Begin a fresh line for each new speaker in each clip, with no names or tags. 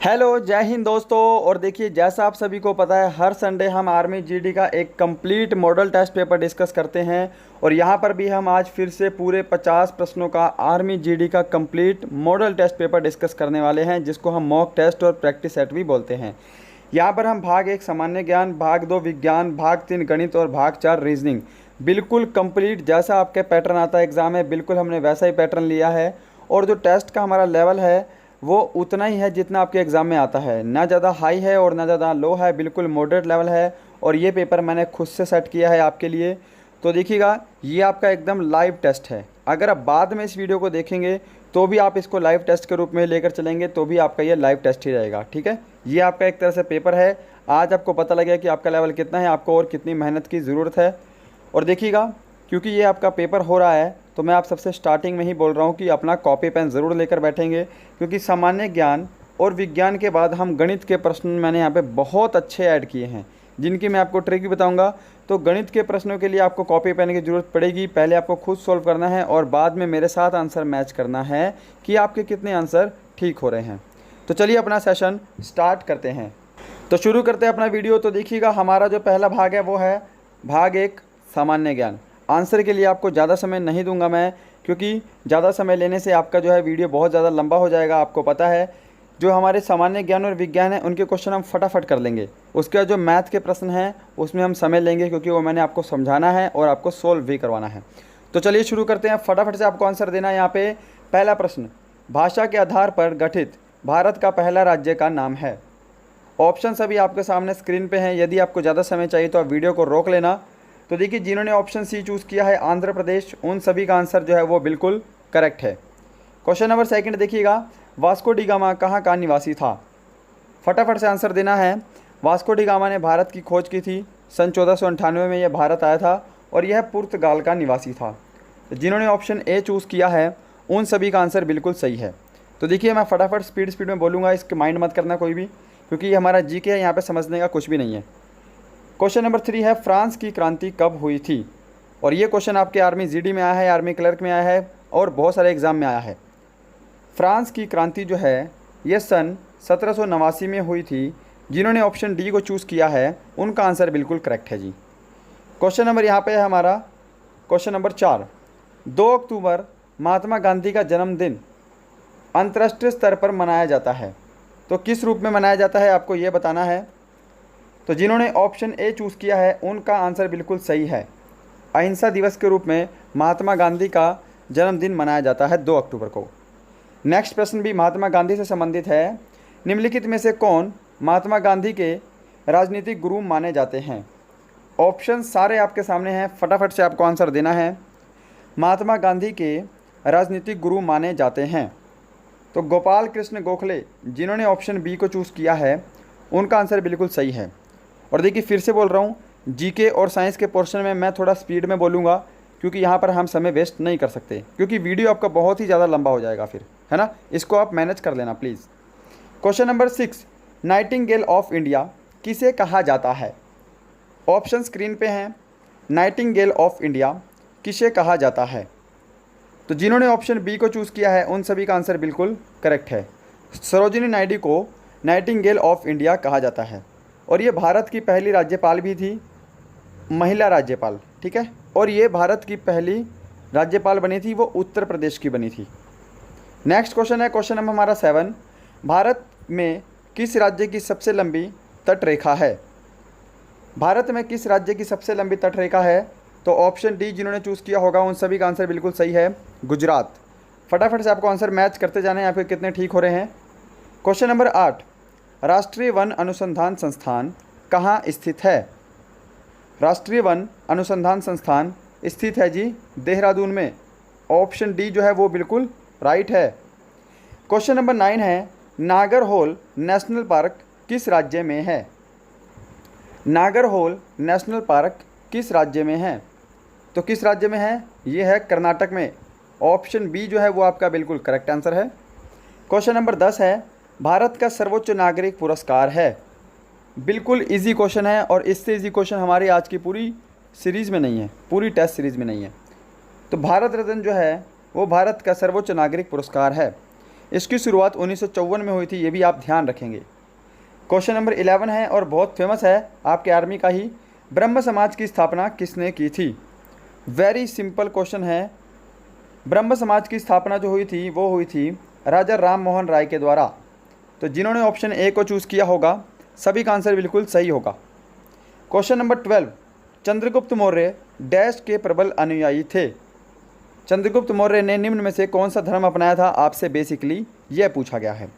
Hello, जय हिंद दोस्तों। और देखिए, जैसा आप सभी को पता है, हर संडे हम आर्मी जीडी का एक complete model test paper discuss करते हैं। और यहाँ पर भी हम आज फिर से पूरे 50 प्रश्नों का आर्मी जीडी का complete model test paper discuss करने वाले हैं, जिसको हम मॉक टेस्ट और प्रैक्टिस सेट भी बोलते हैं। यहाँ पर हम भाग 1 सामान्य ज्ञान, भाग 2 विज्ञान, भाग 3 गणित और भाग 4 रीजनिंग बिल्कुल कंप्लीट जैसा आपके पैटर्न आता है एग्ज़ाम में, बिल्कुल हमने वैसा ही पैटर्न लिया है। और जो टेस्ट का हमारा लेवल है वो उतना ही है जितना आपके एग्ज़ाम में आता है, ना ज़्यादा हाई है और ना ज़्यादा लो है, बिल्कुल मॉडरेट लेवल है। और ये पेपर मैंने खुद से सेट किया है आपके लिए। तो देखिएगा, ये आपका एकदम लाइव टेस्ट है। अगर आप बाद में इस वीडियो को देखेंगे तो भी आप इसको लाइव टेस्ट के रूप में लेकर चलेंगे तो भी आपका ये लाइव टेस्ट ही रहेगा, ठीक है। ये आपका एक तरह से पेपर है। आज आपको पता लगेगा कि आपका लेवल कितना है, आपको और कितनी मेहनत की ज़रूरत है। और देखिएगा, क्योंकि ये आपका पेपर हो रहा है तो मैं आप सबसे स्टार्टिंग में ही बोल रहा हूँ कि अपना कॉपी पेन ज़रूर लेकर बैठेंगे, क्योंकि सामान्य ज्ञान और विज्ञान के बाद हम गणित के प्रश्न मैंने यहाँ पे बहुत अच्छे ऐड किए हैं, जिनकी मैं आपको ट्रिक भी बताऊँगा। तो गणित के प्रश्नों के लिए आपको कॉपी पेन की ज़रूरत पड़ेगी। पहले आपको खुद सॉल्व करना है और बाद में मेरे साथ आंसर मैच करना है कि आपके कितने आंसर ठीक हो रहे हैं। तो चलिए अपना सेशन स्टार्ट करते हैं। तो शुरू करते हैं अपना वीडियो। तो देखिएगा, हमारा जो पहला भाग है वो है भाग 1 सामान्य ज्ञान। आंसर के लिए आपको ज़्यादा समय नहीं दूंगा मैं, क्योंकि ज़्यादा समय लेने से आपका जो है वीडियो बहुत ज़्यादा लंबा हो जाएगा। आपको पता है, जो हमारे सामान्य ज्ञान और विज्ञान है उनके क्वेश्चन हम फटाफट कर लेंगे। उसके बाद जो मैथ के प्रश्न हैं उसमें हम समय लेंगे, क्योंकि वो मैंने आपको समझाना है और आपको सोल्व भी करवाना है। तो चलिए शुरू करते हैं। फटाफट से आपको आंसर देना है। यहाँ पे पहला प्रश्न, भाषा के आधार पर गठित भारत का पहला राज्य का नाम है। ऑप्शन सभी आपके सामने स्क्रीन पे हैं। यदि आपको ज़्यादा समय चाहिए तो आप वीडियो को रोक लेना। तो देखिए, जिन्होंने ऑप्शन सी चूज़ किया है आंध्र प्रदेश, उन सभी का आंसर जो है वो बिल्कुल करेक्ट है। क्वेश्चन नंबर 2 देखिएगा, वास्को डी गामा कहाँ का निवासी था। फटाफट से आंसर देना है। वास्को डी गामा ने भारत की खोज की थी। सन 1498 में यह भारत आया था और यह पुर्तगाल का निवासी था। तो जिन्होंने ऑप्शन ए चूज़ किया है उन सभी का आंसर बिल्कुल सही है। तो देखिए, मैं फटाफट स्पीड में बोलूँगा, इसके माइंड मत करना कोई भी, क्योंकि ये हमारा जीके है, यहाँ पे समझने का कुछ भी नहीं है। क्वेश्चन नंबर 3 है, फ्रांस की क्रांति कब हुई थी। और ये क्वेश्चन आपके आर्मी जीडी में आया है, आर्मी क्लर्क में आया है और बहुत सारे एग्जाम में आया है। फ्रांस की क्रांति जो है ये सन 1789 में हुई थी। जिन्होंने ऑप्शन डी को चूज़ किया है उनका आंसर बिल्कुल करेक्ट है जी। क्वेश्चन नंबर यहाँ पे है हमारा, क्वेश्चन नंबर 4, 2 अक्टूबर महात्मा गांधी का जन्मदिन अंतर्राष्ट्रीय स्तर पर मनाया जाता है। तो किस रूप में मनाया जाता है आपको ये बताना है। तो जिन्होंने ऑप्शन ए चूज़ किया है उनका आंसर बिल्कुल सही है। अहिंसा दिवस के रूप में महात्मा गांधी का जन्मदिन मनाया जाता है 2 अक्टूबर को। नेक्स्ट प्रश्न भी महात्मा गांधी से संबंधित है। निम्नलिखित में से कौन महात्मा गांधी के राजनीतिक गुरु माने जाते हैं। ऑप्शन सारे आपके सामने हैं, फटाफट से आपको आंसर देना है। महात्मा गांधी के राजनीतिक गुरु माने जाते हैं तो गोपाल कृष्ण गोखले, जिन्होंने ऑप्शन बी को चूज़ किया है उनका आंसर बिल्कुल सही है। और देखिए, फिर से बोल रहा हूँ, जीके और साइंस के पोर्शन में मैं थोड़ा स्पीड में बोलूँगा, क्योंकि यहाँ पर हम समय वेस्ट नहीं कर सकते, क्योंकि वीडियो आपका बहुत ही ज़्यादा लंबा हो जाएगा फिर, है ना। इसको आप मैनेज कर लेना please. Question number 6, Nightingale of India किसे कहा जाता है। ऑप्शन स्क्रीन पे हैं। नाइटिंगेल ऑफ इंडिया किसे कहा जाता है। तो जिन्होंने ऑप्शन बी को चूज़ किया है उन सभी का आंसर बिल्कुल करेक्ट है। सरोजिनी नायडू को नाइटिंगेल ऑफ इंडिया कहा जाता है और ये भारत की पहली राज्यपाल भी थी, महिला राज्यपाल, ठीक है। और ये भारत की पहली राज्यपाल बनी थी, वो उत्तर प्रदेश की बनी थी। नेक्स्ट क्वेश्चन है, क्वेश्चन नंबर हमारा 7, भारत में किस राज्य की सबसे लंबी तटरेखा है। भारत में किस राज्य की सबसे लंबी तटरेखा है। तो ऑप्शन डी जिन्होंने चूज़ किया होगा उन सभी का आंसर बिल्कुल सही है, गुजरात। फटाफट से आपको आंसर मैच करते जाने हैं, आपके कितने ठीक हो रहे हैं। क्वेश्चन नंबर 8, राष्ट्रीय वन अनुसंधान संस्थान कहाँ स्थित है। राष्ट्रीय वन अनुसंधान संस्थान स्थित है जी देहरादून में। ऑप्शन डी जो है वो बिल्कुल राइट है। क्वेश्चन नंबर 9 है, नागरहोल नेशनल पार्क किस राज्य में है। नागरहोल नेशनल पार्क किस राज्य में है। तो किस राज्य में है, ये है कर्नाटक में। ऑप्शन बी जो है वो आपका बिल्कुल करेक्ट आंसर है। क्वेश्चन नंबर 10 है, भारत का सर्वोच्च नागरिक पुरस्कार है। बिल्कुल इजी क्वेश्चन है और इससे इजी क्वेश्चन हमारी आज की पूरी सीरीज़ में नहीं है, पूरी टेस्ट सीरीज़ में नहीं है। तो भारत रत्न जो है वो भारत का सर्वोच्च नागरिक पुरस्कार है। इसकी शुरुआत 1954 में हुई थी, ये भी आप ध्यान रखेंगे। क्वेश्चन नंबर 11 है और बहुत फेमस है आपके आर्मी का ही। ब्रह्म समाज की स्थापना किसने की थी? वेरी सिंपल क्वेश्चन है। ब्रह्म समाज की स्थापना जो हुई थी वो हुई थी राजा राम मोहन राय के द्वारा। तो जिन्होंने ऑप्शन ए को चूज़ किया होगा सभी का आंसर बिल्कुल सही होगा। Question number 12, Chandragupta Maurya dash के प्रबल अनुयायी थे। चंद्रगुप्त मौर्य ने निम्न में से कौन सा धर्म अपनाया था, आपसे बेसिकली यह पूछा गया है।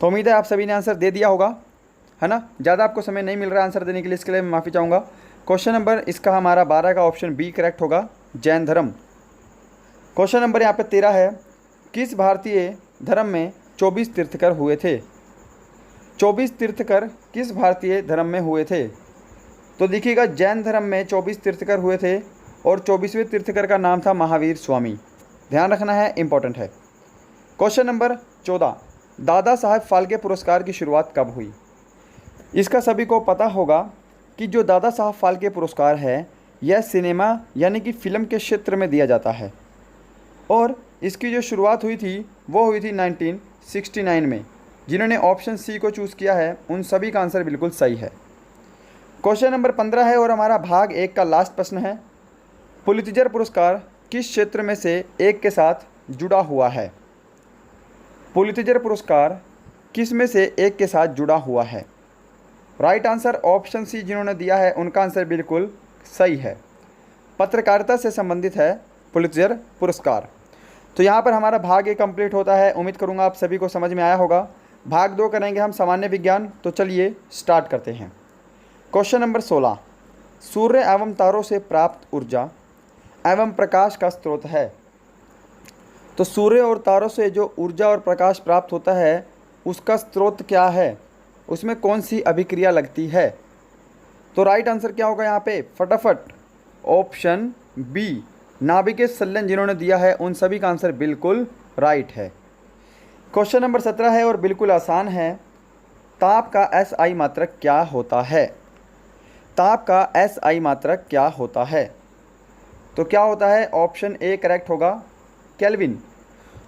तो उम्मीद है आप सभी ने आंसर दे दिया होगा, है ना। ज़्यादा आपको समय नहीं मिल रहा आंसर देने के लिए, इसके लिए मैं माफ़ी चाहूँगा। क्वेश्चन नंबर इसका हमारा 12 का ऑप्शन बी करेक्ट होगा, जैन धर्म। क्वेश्चन नंबर यहाँ पे 13 है, किस भारतीय धर्म में 24 तीर्थकर हुए थे? 24 तीर्थकर किस भारतीय धर्म में हुए थे? तो देखिएगा, जैन धर्म में 24 तीर्थकर हुए थे और 24वें तीर्थकर का नाम था महावीर स्वामी। ध्यान रखना है, इंपॉर्टेंट है। क्वेश्चन नंबर 14, दादा साहब फाल्के पुरस्कार की शुरुआत कब हुई? इसका सभी को पता होगा कि जो दादा साहब फाल्के पुरस्कार है यह सिनेमा यानी कि फ़िल्म के क्षेत्र में दिया जाता है और इसकी जो शुरुआत हुई थी वो हुई थी 1969 में। जिन्होंने ऑप्शन सी को चूज़ किया है उन सभी का आंसर बिल्कुल सही है। क्वेश्चन नंबर 15 है और हमारा भाग 1 का लास्ट प्रश्न है, पुलित्ज़र पुरस्कार किस क्षेत्र में से एक के साथ जुड़ा हुआ है? पुलित्ज़र पुरस्कार किस में से एक के साथ जुड़ा हुआ है? राइट आंसर ऑप्शन सी जिन्होंने दिया है उनका आंसर बिल्कुल सही है। पत्रकारिता से संबंधित है पुलित्ज़र पुरस्कार। तो यहाँ पर हमारा भाग 1 कंप्लीट होता है। उम्मीद करूँगा आप सभी को समझ में आया होगा। भाग 2 करेंगे हम सामान्य विज्ञान। तो चलिए स्टार्ट करते हैं। क्वेश्चन नंबर 16, सूर्य एवं तारों से प्राप्त ऊर्जा एवं प्रकाश का स्रोत है। तो सूर्य और तारों से जो ऊर्जा और प्रकाश प्राप्त होता है उसका स्रोत क्या है, उसमें कौन सी अभिक्रिया लगती है? तो राइट आंसर क्या होगा यहाँ पे? फटाफट ऑप्शन बी, नाभिकीय संलयन जिन्होंने दिया है उन सभी का आंसर बिल्कुल राइट है। क्वेश्चन नंबर 17 है और बिल्कुल आसान है, ताप का एसआई मात्रक क्या होता है? ताप का एसआई मात्रक क्या होता है? तो क्या होता है? ऑप्शन ए करेक्ट होगा, केल्विन।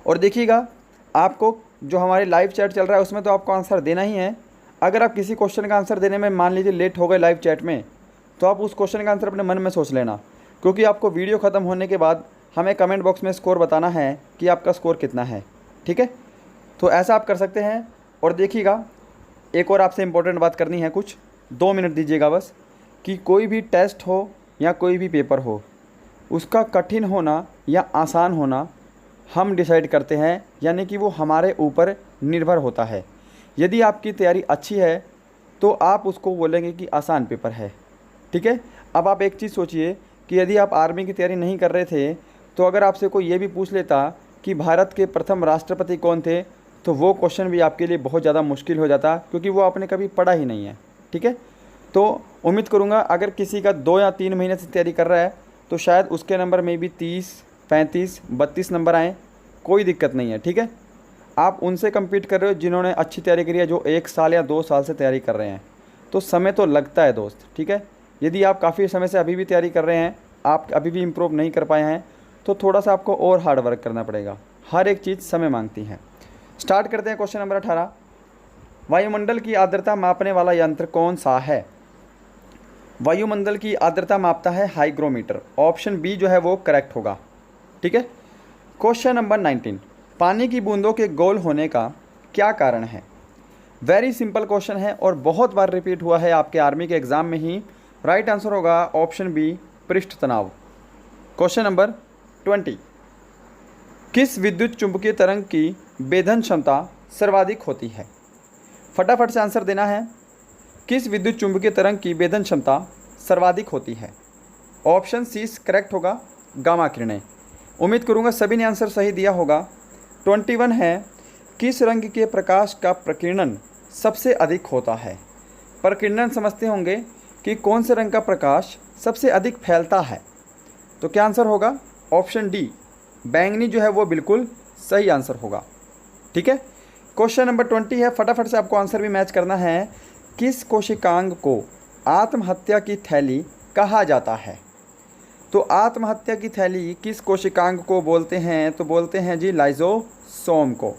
और देखिएगा, आपको जो हमारे लाइव चैट चल रहा है उसमें तो आपको आंसर देना ही है। अगर आप किसी क्वेश्चन का आंसर देने में मान लीजिए लेट हो गए लाइव चैट में, तो आप उस क्वेश्चन का आंसर अपने मन में सोच लेना, क्योंकि आपको वीडियो ख़त्म होने के बाद हमें कमेंट बॉक्स में स्कोर बताना है कि आपका स्कोर कितना है। ठीक है, तो ऐसा आप कर सकते हैं। और देखिएगा, एक और आपसे इम्पोर्टेंट बात करनी है, कुछ 2 मिनट दीजिएगा बस, कि कोई भी टेस्ट हो या कोई भी पेपर हो उसका कठिन होना या आसान होना हम डिसाइड करते हैं, यानी कि वो हमारे ऊपर निर्भर होता है। यदि आपकी तैयारी अच्छी है तो आप उसको बोलेंगे कि आसान पेपर है। ठीक है, अब आप एक चीज़ सोचिए कि यदि आप आर्मी की तैयारी नहीं कर रहे थे तो अगर आपसे कोई ये भी पूछ लेता कि भारत के प्रथम राष्ट्रपति कौन थे, तो वो क्वेश्चन भी आपके लिए बहुत ज़्यादा मुश्किल हो जाता, क्योंकि वो आपने कभी पढ़ा ही नहीं है। ठीक है, तो उम्मीद करूँगा अगर किसी का 2 या 3 महीने से तैयारी कर रहा है तो शायद उसके नंबर में भी 30, 35, 32 नंबर आएँ, कोई दिक्कत नहीं है। ठीक है, आप उनसे कम्पीट कर रहे हो जिन्होंने अच्छी तैयारी करी है, जो 1 साल या 2 साल से तैयारी कर रहे हैं, तो समय तो लगता है दोस्त। ठीक है, यदि आप काफ़ी समय से अभी भी तैयारी कर रहे हैं, आप अभी भी इम्प्रूव नहीं कर पाए हैं, तो थोड़ा सा आपको और हार्ड वर्क करना पड़ेगा। हर एक चीज़ समय मांगती है। स्टार्ट करते हैं क्वेश्चन नंबर 18, वायुमंडल की आर्द्रता मापने वाला यंत्र कौन सा है? वायुमंडल की आर्द्रता मापता है हाइग्रोमीटर। ऑप्शन बी जो है वो करेक्ट होगा। ठीक है, क्वेश्चन नंबर 19, पानी की बूंदों के गोल होने का क्या कारण है? वेरी सिंपल क्वेश्चन है और बहुत बार रिपीट हुआ है आपके आर्मी के एग्जाम में ही। राइट आंसर होगा ऑप्शन बी, पृष्ठ तनाव। क्वेश्चन नंबर 20, किस विद्युत चुंबकीय तरंग की भेदन क्षमता सर्वाधिक होती है? फटाफट से आंसर देना है। किस विद्युत चुंबकीय तरंग की भेदन क्षमता सर्वाधिक होती है? ऑप्शन सी करेक्ट होगा, गामा किरणें। उम्मीद करूंगा सभी ने आंसर सही दिया होगा। 21 है, किस रंग के प्रकाश का प्रकीर्णन सबसे अधिक होता है? प्रकीर्णन समझते होंगे कि कौन से रंग का प्रकाश सबसे अधिक फैलता है। तो क्या आंसर होगा? ऑप्शन डी, बैंगनी जो है वो बिल्कुल सही आंसर होगा। ठीक है, क्वेश्चन नंबर 20 है, फटाफट से आपको आंसर भी मैच करना है। किस कोशिकांग को आत्महत्या की थैली कहा जाता है? तो आत्महत्या की थैली किस कोशिकांग को बोलते हैं? तो बोलते हैं जी लाइजोसोम को।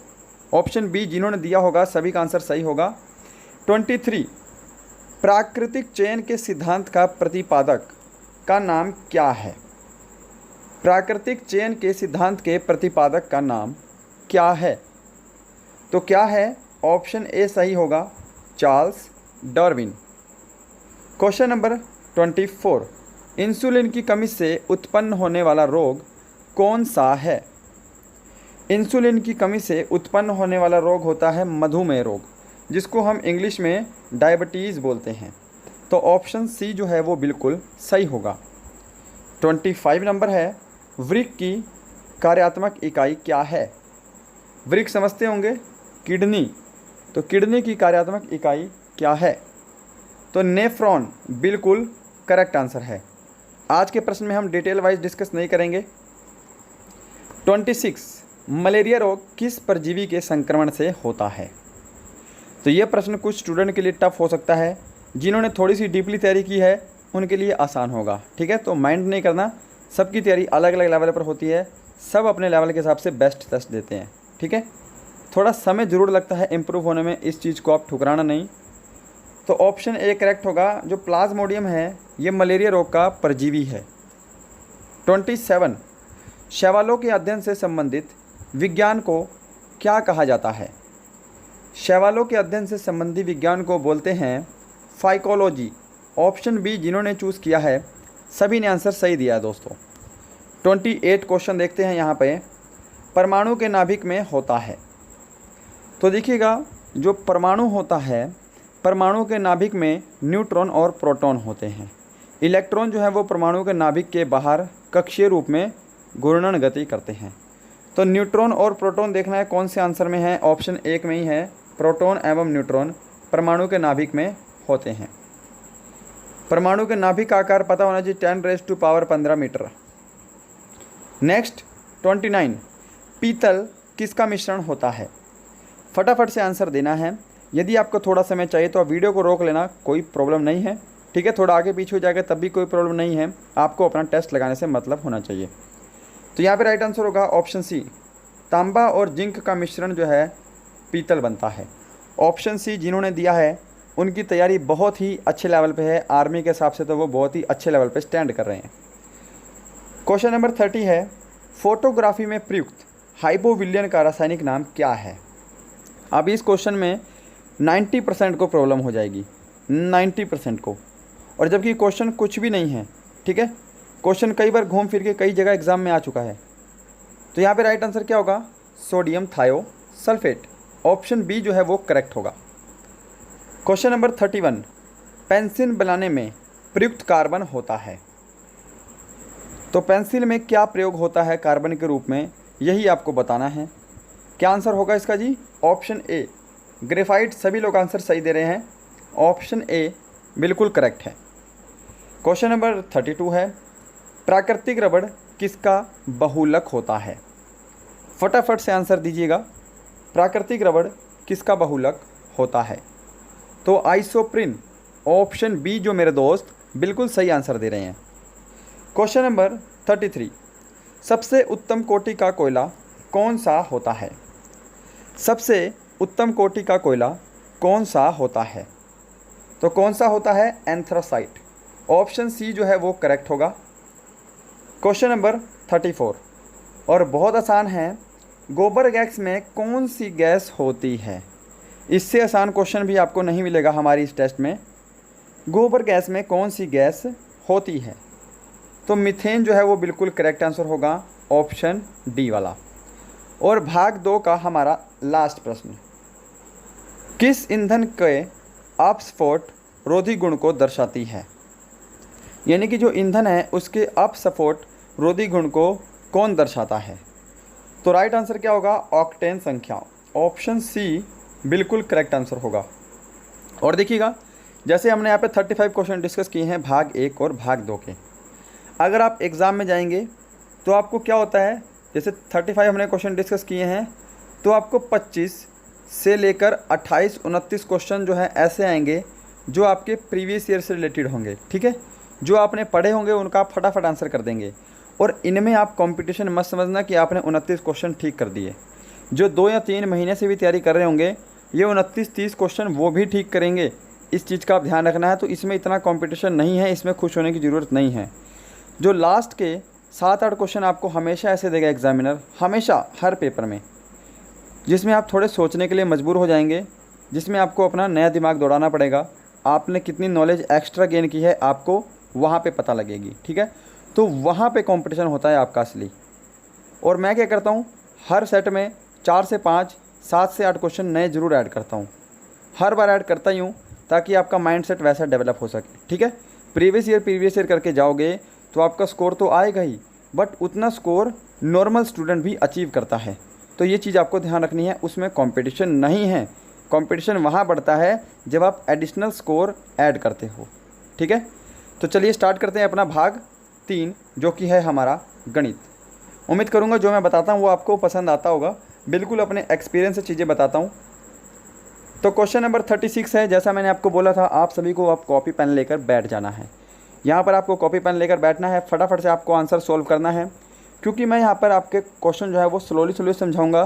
ऑप्शन बी जिन्होंने दिया होगा सभी का आंसर सही होगा। 23, प्राकृतिक चयन के सिद्धांत का प्रतिपादक का नाम क्या है? प्राकृतिक चयन के सिद्धांत के प्रतिपादक का नाम क्या है? तो क्या है? ऑप्शन ए सही होगा, Charles Darwin. Question number 24, insulin की कमी से उत्पन्न होने वाला रोग कौन सा है? इंसुलिन की कमी से उत्पन्न होने वाला रोग होता है मधुमेह रोग, जिसको हम इंग्लिश में डायबिटीज़ बोलते हैं। तो ऑप्शन सी जो है वो बिल्कुल सही होगा। 25 नंबर है, वृक्क की कार्यात्मक इकाई क्या है? वृक्क समझते होंगे, किडनी। तो किडनी की कार्यात्मक इकाई क्या है? तो नेफ्रॉन बिल्कुल करेक्ट आंसर है। आज के प्रश्न में हम डिटेल वाइज डिस्कस नहीं करेंगे। 26, मलेरिया रोग किस परजीवी के संक्रमण से होता है? तो ये प्रश्न कुछ स्टूडेंट के लिए टफ हो सकता है, जिन्होंने थोड़ी सी डीपली तैयारी की है उनके लिए आसान होगा। ठीक है, तो माइंड नहीं करना, सबकी तैयारी अलग अलग लेवल पर होती है, सब अपने लेवल के हिसाब से बेस्ट टेस्ट देते हैं। ठीक है, थोड़ा समय ज़रूर लगता है इम्प्रूव होने में, इस चीज़ को आप ठुकराना नहीं। तो ऑप्शन ए करेक्ट होगा, जो प्लाज्मोडियम है ये मलेरिया रोग का परजीवी है। 27, शैवालों के अध्ययन से संबंधित विज्ञान को क्या कहा जाता है? शैवालों के अध्ययन से संबंधित विज्ञान को बोलते हैं फाइकोलॉजी। ऑप्शन बी जिन्होंने चूज़ किया है सभी ने आंसर सही दिया है दोस्तों। 28 क्वेश्चन देखते हैं यहाँ पे, परमाणु के नाभिक में होता है। तो देखिएगा, जो परमाणु होता है, परमाणु के नाभिक में न्यूट्रॉन और प्रोटॉन होते हैं। इलेक्ट्रॉन जो है वो परमाणु के नाभिक के बाहर कक्षीय रूप में घूर्णन गति करते हैं। तो न्यूट्रॉन और प्रोटॉन देखना है कौन से आंसर में है, ऑप्शन एक में ही है, प्रोटॉन एवं न्यूट्रॉन परमाणु के नाभिक में होते हैं। परमाणु के नाभिक का आकार पता होना चाहिए, 10⁻15 मीटर। नेक्स्ट 29, पीतल किसका मिश्रण होता है? फटाफट से आंसर देना है। यदि आपको थोड़ा समय चाहिए तो आप वीडियो को रोक लेना, कोई प्रॉब्लम नहीं है। ठीक है, थोड़ा आगे पीछे हो जाएगा तब भी कोई प्रॉब्लम नहीं है, आपको अपना टेस्ट लगाने से मतलब होना चाहिए। तो यहाँ पे राइट आंसर होगा ऑप्शन सी, तांबा और जिंक का मिश्रण जो है पीतल बनता है। ऑप्शन सी जिन्होंने दिया है उनकी तैयारी बहुत ही अच्छे लेवल पे है, आर्मी के हिसाब से तो वो बहुत ही अच्छे लेवल पे स्टैंड कर रहे हैं। क्वेश्चन नंबर 30 है, फोटोग्राफी में प्रयुक्त हाइपोविलियन का रासायनिक नाम क्या है? अब इस क्वेश्चन में 90% को प्रॉब्लम हो जाएगी, 90% को, और जबकि क्वेश्चन कुछ भी नहीं है। ठीक है, क्वेश्चन कई बार घूम फिर के कई जगह एग्जाम में आ चुका है। तो यहाँ पे राइट आंसर क्या होगा? Sodium thiosulphate. ऑप्शन बी जो है वो करेक्ट होगा। क्वेश्चन नंबर 31, पेंसिल बनाने में प्रयुक्त कार्बन होता है। तो पेंसिल में क्या प्रयोग होता है कार्बन के रूप में, यही आपको बताना है। क्या आंसर होगा इसका जी? Option A graphite. सभी लोग आंसर सही दे रहे हैं, ऑप्शन ए बिल्कुल करेक्ट है। क्वेश्चन नंबर 32 है, प्राकृतिक रबड़ किसका बहुलक होता है? फटाफट से आंसर दीजिएगा, प्राकृतिक रबड़ किसका बहुलक होता है? तो आइसोप्रिन। ऑप्शन बी जो मेरे दोस्त बिल्कुल सही आंसर दे रहे हैं। क्वेश्चन नंबर 33, सबसे उत्तम कोटि का कोयला कौन सा होता है? सबसे उत्तम कोटि का कोयला कौन सा होता है? तो कौन सा होता है? एंथ्रासाइट। ऑप्शन सी जो है वो करेक्ट होगा। क्वेश्चन नंबर 34, और बहुत आसान है, गोबर गैस में कौन सी गैस होती है? इससे आसान क्वेश्चन भी आपको नहीं मिलेगा हमारी इस टेस्ट में। गोबर गैस में कौन सी गैस होती है? तो मीथेन जो है वो बिल्कुल करेक्ट आंसर होगा, ऑप्शन डी वाला। और भाग 2 का हमारा लास्ट प्रश्न, किस ईंधन के अपस्फोट रोधी गुण को दर्शाती है? यानी कि जो ईंधन है उसके अपस्फोट रोधी गुण को कौन दर्शाता है? तो राइट आंसर क्या होगा? ऑक्टेन संख्या। ऑप्शन सी बिल्कुल करेक्ट आंसर होगा। और देखिएगा, जैसे हमने यहाँ पे 35 क्वेश्चन डिस्कस किए हैं भाग 1 और भाग 2 के, अगर आप एग्ज़ाम में जाएंगे तो आपको क्या होता है, जैसे 35 हमने क्वेश्चन डिस्कस किए हैं तो आपको 25 से लेकर 28-29 क्वेश्चन जो है ऐसे आएंगे जो आपके प्रीवियस ईयर से रिलेटेड होंगे। ठीक है, जो आपने पढ़े होंगे उनका आप फटाफट आंसर कर देंगे। और इनमें आप कंपटीशन मत समझना कि आपने 29 क्वेश्चन ठीक कर दिए, जो 2 या 3 महीने से भी तैयारी कर रहे होंगे, ये 29-30 क्वेश्चन वो भी ठीक करेंगे। इस चीज़ का आप ध्यान रखना है। तो इसमें इतना कंपटीशन नहीं है, इसमें खुश होने की ज़रूरत नहीं है। जो लास्ट के 7-8 क्वेश्चन आपको हमेशा ऐसे देगा एग्जामिनर, हमेशा हर पेपर में, जिसमें आप थोड़े सोचने के लिए मजबूर हो जाएंगे, जिसमें आपको अपना नया दिमाग दौड़ाना पड़ेगा। आपने कितनी नॉलेज एक्स्ट्रा गेन की है आपको वहाँ पे पता लगेगी, ठीक है। तो वहाँ पे कंपटीशन होता है आपका असली। और मैं क्या करता हूँ, हर सेट में 4 से 5, 7 से 8 क्वेश्चन नए ज़रूर ऐड करता हूँ, हर बार ऐड करता ही हूँ, ताकि आपका माइंडसेट वैसा डेवलप हो सके, ठीक है। प्रीवियस ईयर करके जाओगे तो आपका स्कोर तो आएगा ही, बट उतना स्कोर नॉर्मल स्टूडेंट भी अचीव करता है। तो ये चीज़ आपको ध्यान रखनी है, उसमें कंपटीशन नहीं है। कंपटीशन वहाँ बढ़ता है जब आप एडिशनल स्कोर ऐड करते हो, ठीक है। तो चलिए स्टार्ट करते हैं अपना भाग 3, जो कि है हमारा गणित। उम्मीद करूँगा जो मैं बताता हूँ वो आपको पसंद आता होगा, बिल्कुल अपने एक्सपीरियंस से चीज़ें बताता हूँ। तो क्वेश्चन नंबर 36 है। जैसा मैंने आपको बोला था, आप सभी को आप कॉपी पेन लेकर बैठ जाना है। यहाँ पर आपको कॉपी पेन लेकर बैठना है, फटाफट से आपको आंसर सॉल्व करना है, क्योंकि मैं यहाँ पर आपके क्वेश्चन जो है वो स्लोली समझाऊंगा।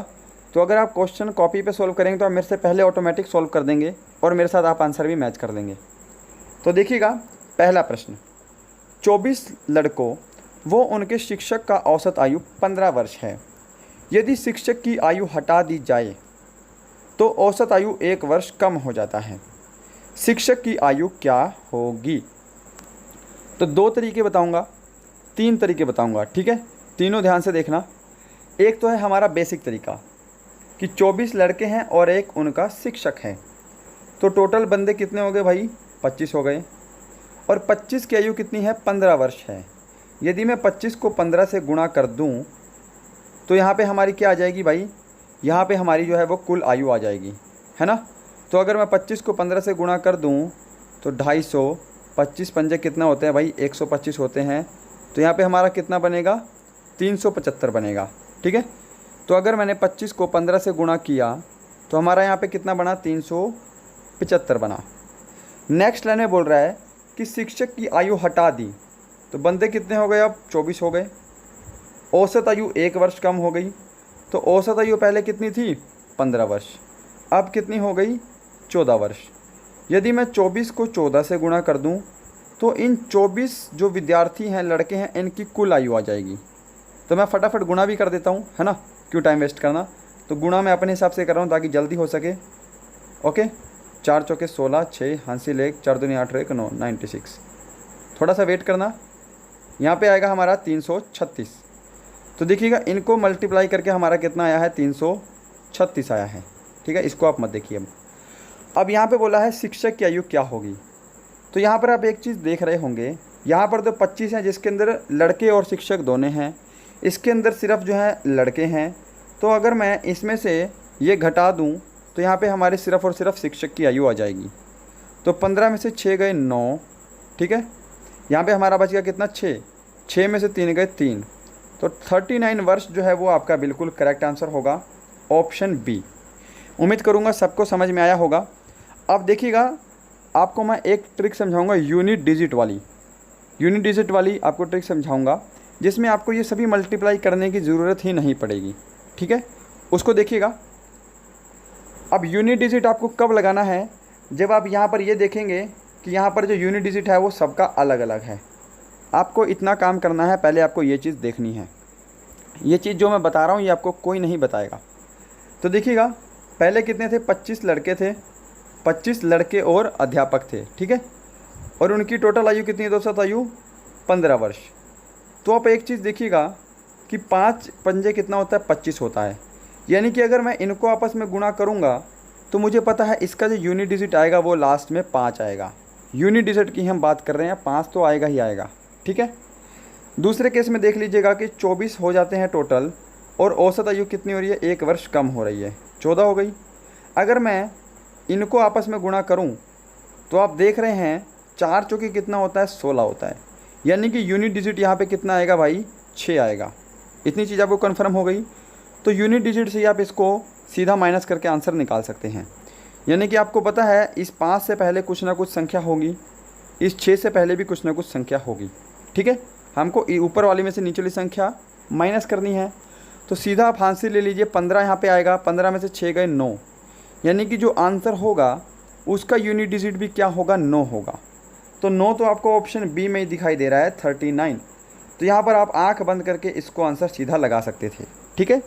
तो अगर आप क्वेश्चन कॉपी पे सॉल्व करेंगे तो आप मेरे से पहले ऑटोमेटिक सॉल्व कर देंगे और मेरे साथ आप आंसर भी मैच कर देंगे। तो देखिएगा, पहला प्रश्न, 24 लड़कों वो उनके शिक्षक का औसत आयु 15 वर्ष है। यदि शिक्षक की आयु हटा दी जाए तो औसत आयु 1 वर्ष कम हो जाता है। शिक्षक की आयु क्या होगी? तो 2 तरीके बताऊंगा, 3 तरीके बताऊंगा, ठीक है। तीनों ध्यान से देखना। एक तो है हमारा बेसिक तरीका कि 24 लड़के हैं और एक उनका शिक्षक है, तो टोटल बंदे कितने हो गए भाई? 25 हो गए। और 25 की आयु कितनी है? 15 वर्ष है। यदि मैं 25 को 15 से गुणा कर दूं तो यहाँ पे हमारी क्या आ जाएगी भाई? यहाँ पे हमारी जो है वो कुल आयु आ जाएगी, है ना। तो अगर मैं 25 को 15 से गुणा कर दूं तो 250, 25 पंजे कितना होते हैं भाई? 125 होते हैं। तो यहाँ पे हमारा कितना बनेगा? 375 बनेगा, ठीक है। तो अगर मैंने 25 को 15 से गुणा किया तो हमारा यहाँ पे कितना बना? 375 बना। नेक्स्ट लाइन में बोल रहा है कि शिक्षक की आयु हटा दी, तो बंदे कितने हो गए? अब 24 हो गए। औसत आयु 1 वर्ष कम हो गई, तो औसत आयु पहले कितनी थी? 15 वर्ष, अब कितनी हो गई? 14 वर्ष। यदि मैं 24 को 14 से गुणा कर दूं तो इन 24 जो विद्यार्थी हैं, लड़के हैं, इनकी कुल आयु आ जाएगी। तो मैं फटाफट गुणा भी कर देता हूं, है ना, क्यों टाइम वेस्ट करना। तो गुणा मैं अपने हिसाब से कर रहा हूं ताकि जल्दी हो सके। ओके, 4 चौके 16, 6 हासिल 1, 4 दूनी 8 1 9, 96। थोड़ा सा वेट करना, यहाँ पे आएगा हमारा 336। तो देखिएगा, इनको मल्टीप्लाई करके हमारा कितना आया है? 336 आया है, ठीक है। इसको आप मत देखिए। अब यहाँ पे बोला है शिक्षक की आयु क्या होगी। तो यहाँ पर आप एक चीज़ देख रहे होंगे, यहाँ पर तो 25 हैं जिसके अंदर लड़के और शिक्षक दोनों हैं, इसके अंदर सिर्फ जो है लड़के हैं। तो अगर मैं इसमें से ये घटा दूँ तो यहाँ पे हमारे सिर्फ और सिर्फ शिक्षक की आयु आ जाएगी। तो 15 में से 6 गए 9, ठीक है। यहाँ पे हमारा बच गया कितना? 6 में से 3 गए 3, तो 39 वर्ष जो है वो आपका बिल्कुल करेक्ट आंसर होगा, ऑप्शन बी। उम्मीद करूँगा सबको समझ में आया होगा। अब देखिएगा, आपको मैं एक ट्रिक समझाऊंगा, यूनिट डिजिट वाली आपको ट्रिक समझाऊंगा, जिसमें आपको ये सभी मल्टीप्लाई करने की ज़रूरत ही नहीं पड़ेगी, ठीक है। उसको देखिएगा। अब यूनिट डिजिट आपको कब लगाना है? जब आप यहाँ पर ये देखेंगे कि यहाँ पर जो यूनिट डिजिट है वो सबका अलग अलग है। आपको इतना काम करना है, पहले आपको ये चीज़ देखनी है। ये चीज़ जो मैं बता रहा हूँ ये आपको कोई नहीं बताएगा। तो देखिएगा, पहले कितने थे? 25 लड़के थे, 25 लड़के और अध्यापक थे, ठीक है। और उनकी टोटल आयु कितनी है? औसत आयु 15 वर्ष। तो आप एक चीज़ देखिएगा कि 5 पंजे कितना होता है? 25 होता है। यानी कि अगर मैं इनको आपस में गुणा करूँगा तो मुझे पता है इसका जो यूनिट डिजिट आएगा वो लास्ट में 5 आएगा। यूनिट डिजिट की हम बात कर रहे हैं, 5 तो आएगा ही आएगा, ठीक है। दूसरे केस में देख लीजिएगा कि 24 हो जाते हैं टोटल और औसत आयु कितनी हो रही है? 1 वर्ष कम हो रही है, 14 हो गई। अगर मैं इनको आपस में गुणा करूं तो आप देख रहे हैं 4 चौके कितना होता है? 16 होता है। यानी कि यूनिट डिजिट यहाँ पे कितना आएगा भाई? 6 आएगा। इतनी चीज़ आपको कन्फर्म हो गई। तो यूनिट डिजिट से आप इसको सीधा माइनस करके आंसर निकाल सकते हैं। यानी कि आपको पता है इस 5 से पहले कुछ ना कुछ संख्या होगी, इस 6 से पहले भी कुछ ना कुछ संख्या होगी, ठीक है। हमको ऊपर वाली में से नीचे वाली संख्या माइनस करनी है। तो सीधा आप हाथ से ले लीजिए, 15 यहाँ पे आएगा, 15 में से 6 गए 9, यानी कि जो आंसर होगा उसका यूनिट डिजिट भी क्या होगा, 9 होगा। तो 9 तो आपको ऑप्शन बी में ही दिखाई दे रहा है, 39। तो यहाँ पर आप आंख बंद करके इसको आंसर सीधा लगा सकते थे। ठीक है,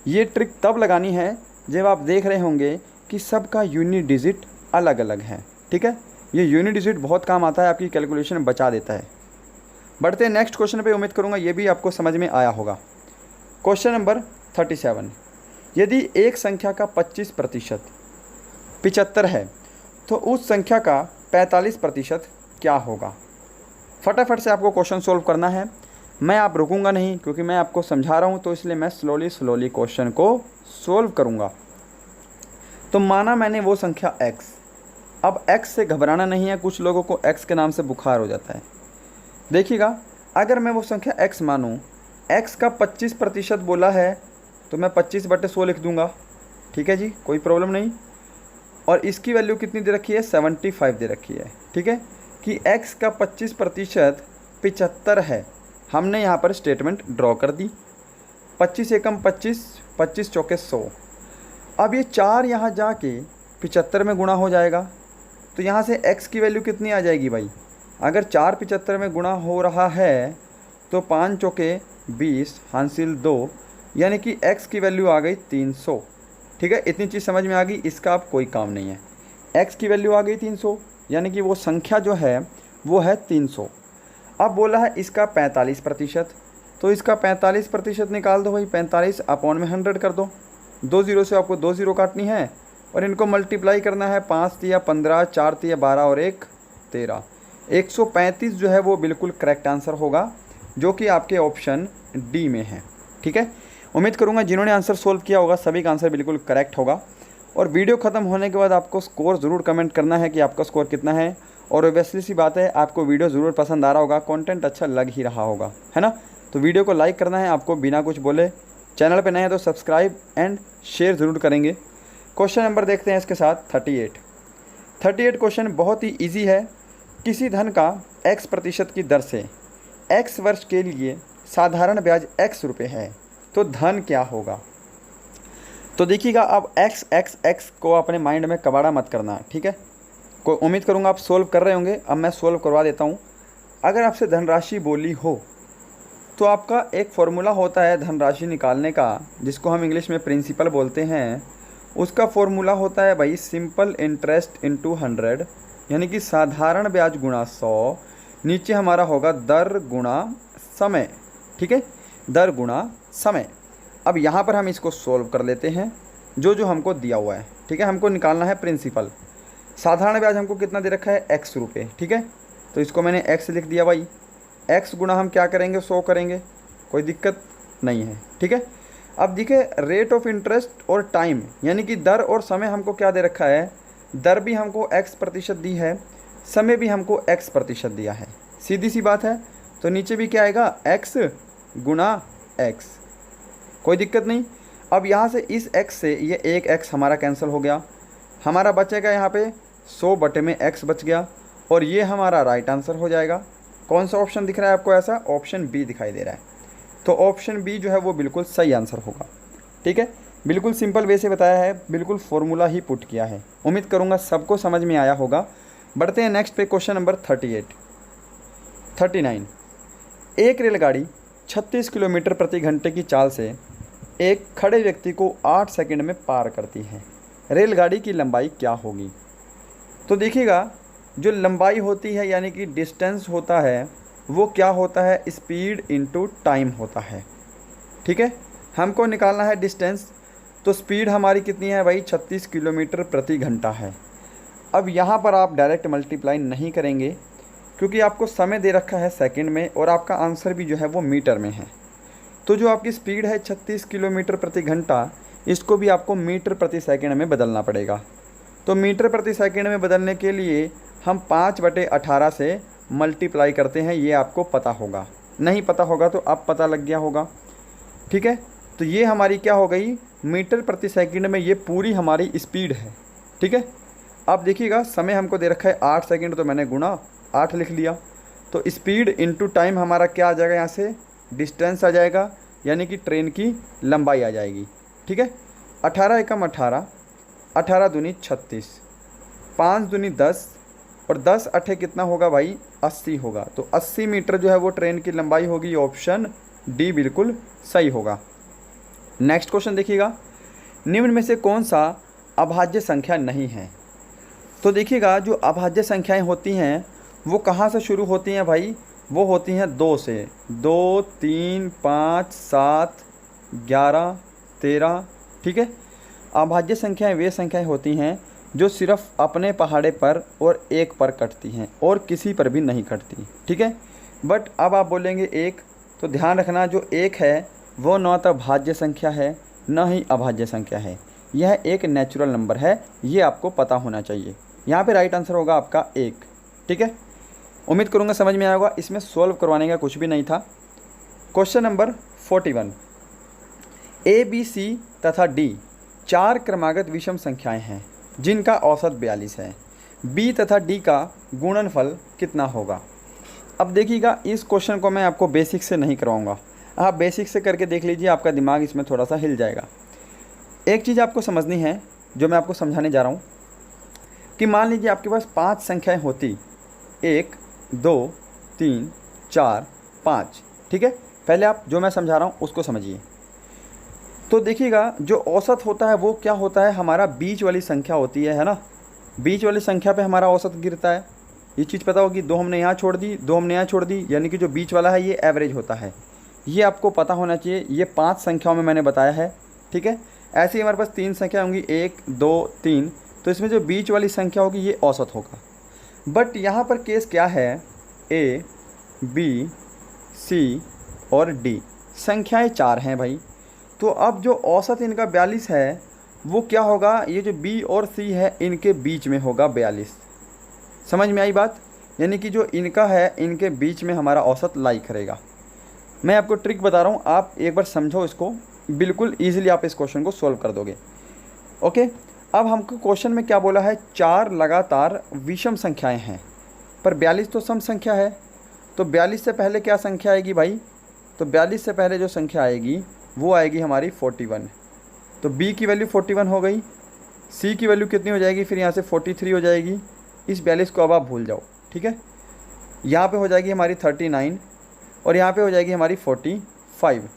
ये ट्रिक तब लगानी है जब आप देख रहे होंगे कि सबका यूनिट डिजिट अलग अलग है। ठीक है, ये यूनिट डिजिट बहुत काम आता है, आपकी कैलकुलेशन बचा देता है। बढ़ते हैं नेक्स्ट क्वेश्चन पे, उम्मीद करूँगा ये भी आपको समझ में आया होगा। क्वेश्चन नंबर 37, यदि एक संख्या का 25% 75 है तो उस संख्या का 45% क्या होगा। फटाफट से आपको क्वेश्चन सोल्व करना है, मैं आप रुकूंगा नहीं क्योंकि मैं आपको समझा रहा हूँ, तो इसलिए मैं स्लोली क्वेश्चन को सोल्व करूँगा। तो माना मैंने वो संख्या x, अब x से घबराना नहीं है, कुछ लोगों को x के नाम से बुखार हो जाता है। देखिएगा, अगर मैं वो संख्या x मानूँ, x का 25% बोला है तो मैं 25/100 लिख दूंगा। ठीक है जी, कोई प्रॉब्लम नहीं। और इसकी वैल्यू कितनी दे रखी है, 75 दे रखी है। ठीक है, कि x का 25% 75 है, हमने यहाँ पर स्टेटमेंट ड्रॉ कर दी। 25 एकम 25, 25 चौके 100। अब ये 4 यहाँ जाके 75 में गुणा हो जाएगा, तो यहाँ से x की वैल्यू कितनी आ जाएगी भाई, अगर 4 75 में गुणा हो रहा है तो 5 चौके 20 हासिल 2, यानी कि x की वैल्यू आ गई 300। ठीक है, इतनी चीज़ समझ में आ गई, इसका अब कोई काम नहीं है। x की वैल्यू आ गई 300, यानी कि वो संख्या जो है वो है 300। अब बोला है इसका 45%, तो इसका 45% निकाल दो भाई, 45 अपॉन में 100 कर दो। 2 जीरो से आपको 2 जीरो काटनी है और इनको मल्टीप्लाई करना है, 5 तिया 15, 4 तिया 12 और 1 13। 135 जो है वो बिल्कुल करेक्ट आंसर होगा, जो कि आपके ऑप्शन डी में है। ठीक है, उम्मीद करूंगा जिन्होंने आंसर सोल्व किया होगा सभी का आंसर बिल्कुल करेक्ट होगा। और वीडियो ख़त्म होने के बाद आपको स्कोर ज़रूर कमेंट करना है कि आपका स्कोर कितना है। और ऑब्वियसली सी बात है, आपको वीडियो ज़रूर पसंद आ रहा होगा, कंटेंट अच्छा लग ही रहा होगा, है ना। तो वीडियो को लाइक करना है आपको बिना कुछ बोले। चैनल पे नए हैं तो सब्सक्राइब एंड शेयर ज़रूर करेंगे। क्वेश्चन नंबर देखते हैं इसके साथ 38 क्वेश्चन बहुत ही ईजी है। किसी धन का x% की दर से x वर्ष के लिए साधारण ब्याज x रुपये है, तो धन क्या होगा। तो देखिएगा, अब x को अपने माइंड में कबाड़ा मत करना। ठीक है, को उम्मीद करूँगा आप सोल्व कर रहे होंगे। अब मैं सोल्व करवा देता हूँ। अगर आपसे धनराशि बोली हो तो आपका एक फॉर्मूला होता है धनराशि निकालने का, जिसको हम इंग्लिश में प्रिंसिपल बोलते हैं। उसका फॉर्मूला होता है भाई सिंपल इंटरेस्ट इंटू 100, यानी कि साधारण ब्याज गुणा 100। नीचे हमारा होगा दर गुणा समय। ठीक है, दर गुणा समय। अब यहाँ पर हम इसको सोल्व कर लेते हैं, जो हमको दिया हुआ है। ठीक है, हमको निकालना है प्रिंसिपल। साधारण ब्याज हमको कितना दे रखा है, x रुपये। ठीक है, तो इसको मैंने x लिख दिया भाई। x गुणा हम क्या करेंगे, 100 करेंगे, कोई दिक्कत नहीं है। ठीक है, अब देखिए रेट ऑफ इंटरेस्ट और टाइम, यानी कि दर और समय हमको क्या दे रखा है, दर भी हमको x% दी है, समय भी हमको x% दिया है। सीधी सी बात है, तो नीचे भी क्या आएगा, x गुणा x, कोई दिक्कत नहीं। अब यहाँ से इस x से ये एक x हमारा कैंसिल हो गया, हमारा बचेगा यहाँ पे 100 बटे में x बच गया, और ये हमारा राइट आंसर हो जाएगा। कौन सा ऑप्शन दिख रहा है आपको, ऐसा ऑप्शन बी दिखाई दे रहा है, तो ऑप्शन बी जो है वो बिल्कुल सही आंसर होगा। ठीक है, बिल्कुल सिंपल वे से बताया है, बिल्कुल फॉर्मूला ही पुट किया है। उम्मीद करूँगा सबको समझ में आया होगा। बढ़ते हैं नेक्स्ट पे, क्वेश्चन नंबर 39। एक रेलगाड़ी 36 किलोमीटर प्रति घंटे की चाल से एक खड़े व्यक्ति को 8 सेकंड में पार करती है, रेलगाड़ी की लंबाई क्या होगी। तो देखिएगा, जो लंबाई होती है यानी कि डिस्टेंस होता है, वो क्या होता है, स्पीड इनटू टाइम होता है। ठीक है, हमको निकालना है डिस्टेंस, तो स्पीड हमारी कितनी है भाई, 36 किलोमीटर प्रति घंटा है। अब यहाँ पर आप डायरेक्ट मल्टीप्लाई नहीं करेंगे क्योंकि आपको समय दे रखा है सेकंड में, और आपका आंसर भी जो है वो मीटर में है। तो जो आपकी स्पीड है 36 किलोमीटर प्रति घंटा, इसको भी आपको मीटर प्रति सेकंड में बदलना पड़ेगा। तो मीटर प्रति सेकंड में बदलने के लिए हम 5/18 से मल्टीप्लाई करते हैं, ये आपको पता होगा। नहीं पता होगा तो अब पता लग गया होगा। ठीक है, तो ये हमारी क्या हो गई, मीटर प्रति सेकंड में ये पूरी हमारी स्पीड है। ठीक है, अब देखिएगा समय हमको दे रखा है 8 सेकंड, तो मैंने गुणा 8 लिख लिया। तो स्पीड इनटू टाइम हमारा क्या आ जाएगा, यहाँ से डिस्टेंस आ जाएगा, यानी कि ट्रेन की लंबाई आ जाएगी। ठीक है, 18 एकम 18, 18 दूनी 36, 5 दूनी 10 और 10 अठे कितना होगा भाई 80 होगा। तो 80 मीटर जो है वो ट्रेन की लंबाई होगी। ऑप्शन डी बिल्कुल सही होगा। नेक्स्ट क्वेश्चन देखिएगा, निम्न में से कौन सा अभाज्य संख्या नहीं है। तो देखिएगा जो अभाज्य संख्याएं होती हैं वो कहाँ से शुरू होती हैं भाई, वो होती हैं 2 से। 2, 3, 5, 7, 11, 13। ठीक है, अभाज्य संख्याएं वे संख्याएं होती हैं जो सिर्फ अपने पहाड़े पर और एक पर कटती हैं और किसी पर भी नहीं कटती। ठीक है, बट अब आप बोलेंगे एक, तो ध्यान रखना जो एक है वो न तो भाज्य संख्या है न ही अभाज्य संख्या है, यह एक नेचुरल नंबर है, ये आपको पता होना चाहिए। यहाँ पे राइट आंसर होगा आपका एक। ठीक है, उम्मीद करूँगा समझ में आया होगा। इसमें सॉल्व करवाने का कुछ भी नहीं था। क्वेश्चन नंबर 41, ए, बी, सी तथा डी 4 क्रमागत विषम संख्याएं हैं जिनका औसत 42 है। बी तथा डी का गुणनफल कितना होगा। अब देखिएगा इस क्वेश्चन को मैं आपको बेसिक से नहीं करवाऊंगा, आप बेसिक से करके देख लीजिए, आपका दिमाग इसमें थोड़ा सा हिल जाएगा। एक चीज़ आपको समझनी है जो मैं आपको समझाने जा रहा हूँ कि मान लीजिए आपके पास 5 संख्याएं होती, 1, 2, 3, 4, 5। ठीक है, पहले आप जो मैं समझा रहा हूँ उसको समझिए। तो देखिएगा जो औसत होता है वो क्या होता है, हमारा बीच वाली संख्या होती है ना। बीच वाली संख्या पे हमारा औसत गिरता है। ये चीज़ पता होगी, 2 हमने यहाँ छोड़ दी, 2 हमने यहाँ छोड़ दी, यानी कि जो बीच वाला है ये एवरेज होता है। ये आपको पता होना चाहिए। ये 5 संख्याओं में मैंने बताया है। ठीक है, ऐसे ही हमारे पास 3 संख्या होंगी, 1, 2, 3, तो इसमें जो बीच वाली संख्या होगी ये औसत होगा। बट यहाँ पर केस क्या है, ए, बी, सी और डी संख्याएँ 4 हैं भाई। तो अब जो औसत इनका 42 है वो क्या होगा, ये जो बी और सी है इनके बीच में होगा 42। समझ में आई बात, यानी कि जो इनका है इनके बीच में हमारा औसत लाई करेगा। मैं आपको ट्रिक बता रहा हूँ, आप एक बार समझो इसको, बिल्कुल ईजिली आप इस क्वेश्चन को सॉल्व कर दोगे। ओके, अब हमको क्वेश्चन में क्या बोला है, 4 लगातार विषम संख्याएं हैं पर 42 तो सम संख्या है। तो 42 से पहले क्या संख्या आएगी भाई, तो 42 से पहले जो संख्या आएगी वो आएगी हमारी 41। तो बी की वैल्यू 41 हो गई, सी की वैल्यू कितनी हो जाएगी, फिर यहाँ से 43 हो जाएगी। इस 42 को अब आप भूल जाओ। ठीक है, यहाँ पे हो जाएगी हमारी 39 और यहाँ पे हो जाएगी हमारी 45।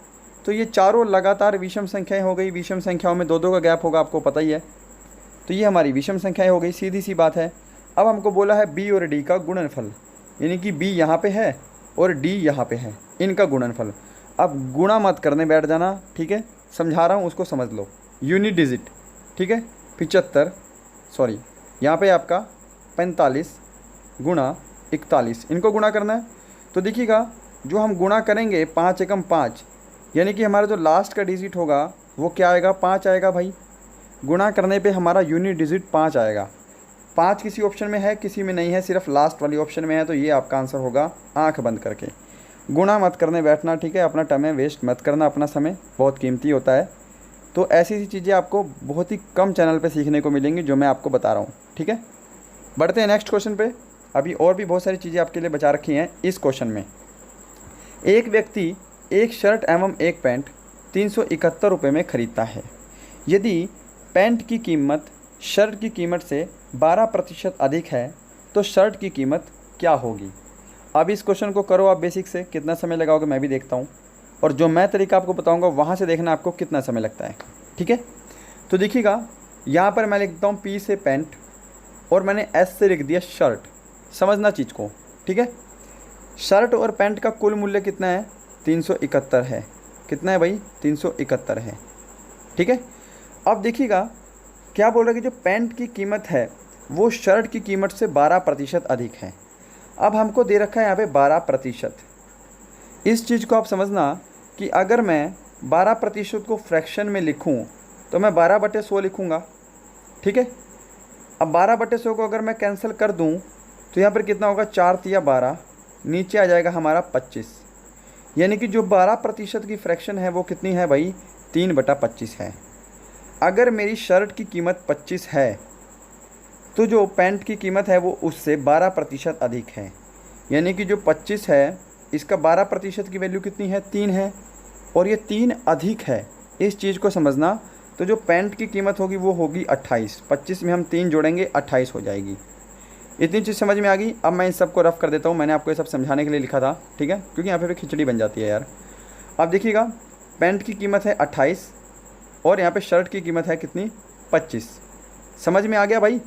तो ये चारों लगातार विषम संख्याएं हो गई। विषम संख्याओं में 2-2 का गैप होगा, आपको पता ही है। तो ये हमारी विषम संख्याएं हो गई, सीधी सी बात है। अब हमको बोला है बी और डी का गुणनफल, यानी कि बी यहाँ पे है और डी यहाँ पे है, इनका गुणनफल। अब गुणा मत करने बैठ जाना। ठीक है, समझा रहा हूँ उसको समझ लो। यूनिट डिजिट, ठीक है, 75, सॉरी यहाँ पे आपका 45 गुणा 41, इनको गुणा करना है। तो देखिएगा जो हम गुणा करेंगे 5 एकम 5, यानी कि हमारा जो लास्ट का डिजिट होगा वो क्या आएगा, 5 आएगा भाई। गुणा करने पे हमारा यूनिट डिजिट 5 आएगा। 5 किसी ऑप्शन में है, किसी में नहीं है, सिर्फ लास्ट वाली ऑप्शन में है। तो ये आपका आंसर होगा, आंख बंद करके। गुणा मत करने बैठना। ठीक है, अपना टाइम वेस्ट मत करना, अपना समय बहुत कीमती होता है। तो ऐसी सी चीज़ें आपको बहुत ही कम चैनल पे सीखने को मिलेंगी जो मैं आपको बता रहा हूँ। ठीक है, बढ़ते हैं नेक्स्ट क्वेश्चन पे। अभी और भी बहुत सारी चीज़ें आपके लिए बचा रखी हैं इस क्वेश्चन में। एक व्यक्ति एक शर्ट एवं एक पैंट 371 रुपये में ख़रीदता है। यदि पैंट की कीमत शर्ट की कीमत से 12% अधिक है तो शर्ट की कीमत क्या होगी। अब इस क्वेश्चन को करो आप बेसिक से, कितना समय लगाओगे मैं भी देखता हूँ, और जो मैं तरीका आपको बताऊँगा वहाँ से देखना आपको कितना समय लगता है। ठीक है, तो देखिएगा यहाँ पर मैं लिखता हूँ पी से पैंट और मैंने एस से लिख दिया शर्ट। समझना चीज़ को। ठीक है, शर्ट और पैंट का कुल मूल्य कितना है, 371 है। कितना है भाई, 371 है। ठीक है, अब देखिएगा क्या बोल रहा है कि जो पैंट की कीमत है वो शर्ट की कीमत से 12% अधिक है। अब हमको दे रखा है यहाँ पे 12%। इस चीज़ को आप समझना कि अगर मैं 12% को फ्रैक्शन में लिखूँ तो मैं 12/100 लिखूँगा। ठीक है, अब 12/100 को अगर मैं कैंसिल कर दूँ तो यहाँ पर कितना होगा, 4 तिया 12, नीचे आ जाएगा हमारा 25। यानी कि जो 12% की फ्रैक्शन है वो कितनी है भाई, 3/25 है। अगर मेरी शर्ट की कीमत 25 है तो जो पैंट की कीमत है वो उससे 12% अधिक है। यानी कि जो 25 है इसका 12% की वैल्यू कितनी है, 3 है। और ये 3 अधिक है, इस चीज़ को समझना। तो जो पैंट की कीमत होगी वो होगी 28, 25 में हम 3 जोड़ेंगे 28 हो जाएगी। इतनी चीज़ समझ में आ गई। अब मैं इन सबको रफ कर देता हूँ, मैंने आपको ये सब समझाने के लिए लिखा था, ठीक है, क्योंकि यहाँ पे खिचड़ी बन जाती है यार। अब देखिएगा, पैंट की कीमत है 28 और यहाँ पे शर्ट की कीमत है कितनी, 25। समझ में आ गया भाई।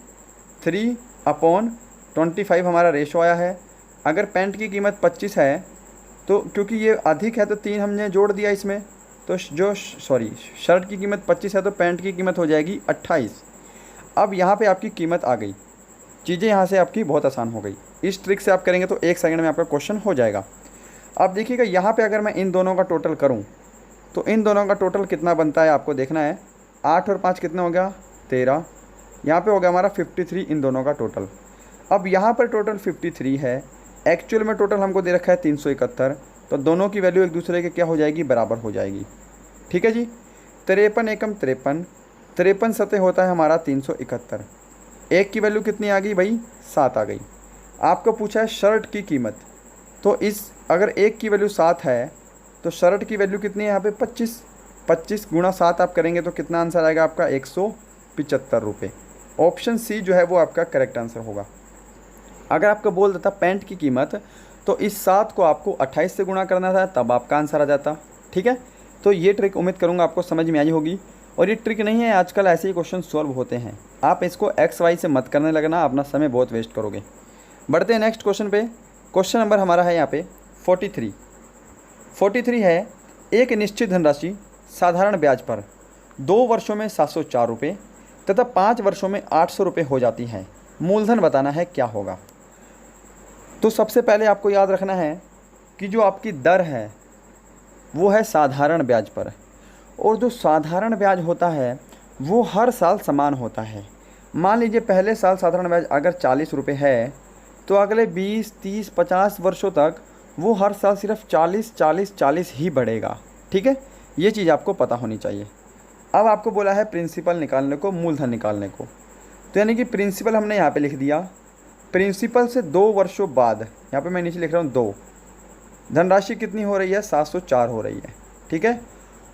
3/25 हमारा रेशो आया है। अगर पैंट की कीमत 25 है तो क्योंकि ये अधिक है तो 3 हमने जोड़ दिया इसमें, तो शर्ट की कीमत 25 है तो पैंट की कीमत हो जाएगी 28। अब यहाँ पे आपकी कीमत आ गई, चीज़ें यहाँ से आपकी बहुत आसान हो गई। इस ट्रिक से आप करेंगे तो 1 सेकंड में आपका क्वेश्चन हो जाएगा। अब देखिएगा, यहाँ पे अगर मैं इन दोनों का टोटल करूँ तो इन दोनों का टोटल कितना बनता है आपको देखना है। 8 और 5 कितना हो गया, 13। यहाँ पे हो गया हमारा 53 इन दोनों का टोटल। अब यहाँ पर टोटल 53 है, एक्चुअल में टोटल हमको दे रखा है 371, तो दोनों की वैल्यू एक दूसरे के क्या हो जाएगी, बराबर हो जाएगी। ठीक है जी। 53 एकम 53, 53 सतह होता है हमारा 371। एक की वैल्यू कितनी आ गई भाई, 7 आ गई। आपको पूछा है शर्ट की कीमत, तो इस अगर एक की वैल्यू 7 है तो शर्ट की वैल्यू कितनी है यहाँ पे, 25। 25 गुणा 7 आप करेंगे तो कितना आंसर आएगा आपका, 175 रुपये। ऑप्शन सी जो है वो आपका करेक्ट आंसर होगा। अगर आपको बोल देता पैंट की कीमत, तो इस 7 को आपको 28 से गुणा करना था, तब आपका आंसर आ जाता। ठीक है, तो ये ट्रिक उम्मीद करूँगा आपको समझ में आई होगी। और ये ट्रिक नहीं है, आजकल ऐसे ही क्वेश्चन सॉल्व होते हैं। आप इसको XY से मत करने लगना, अपना समय बहुत वेस्ट करोगे। बढ़ते हैं नेक्स्ट क्वेश्चन पे। क्वेश्चन नंबर हमारा है यहाँ पे 43 है, एक निश्चित धनराशि साधारण ब्याज पर 2 वर्षों में 704 रुपये तथा 5 वर्षों में 800 रुपये हो जाती है। मूलधन बताना है, क्या होगा। तो सबसे पहले आपको याद रखना है कि जो आपकी दर है वो है साधारण ब्याज पर, और जो साधारण ब्याज होता है वो हर साल समान होता है। मान लीजिए पहले साल साधारण ब्याज अगर 40 रुपये है तो अगले 20, 30, 50 वर्षों तक वो हर साल सिर्फ 40, 40, 40 ही बढ़ेगा। ठीक है, ये चीज़ आपको पता होनी चाहिए। अब आपको बोला है प्रिंसिपल निकालने को, मूलधन निकालने को, तो यानी कि प्रिंसिपल हमने यहाँ पे लिख दिया। प्रिंसिपल से 2 वर्षों बाद, यहाँ पे मैं नीचे लिख रहा हूँ 2, धनराशि कितनी हो रही है, 704 हो रही है। ठीक है,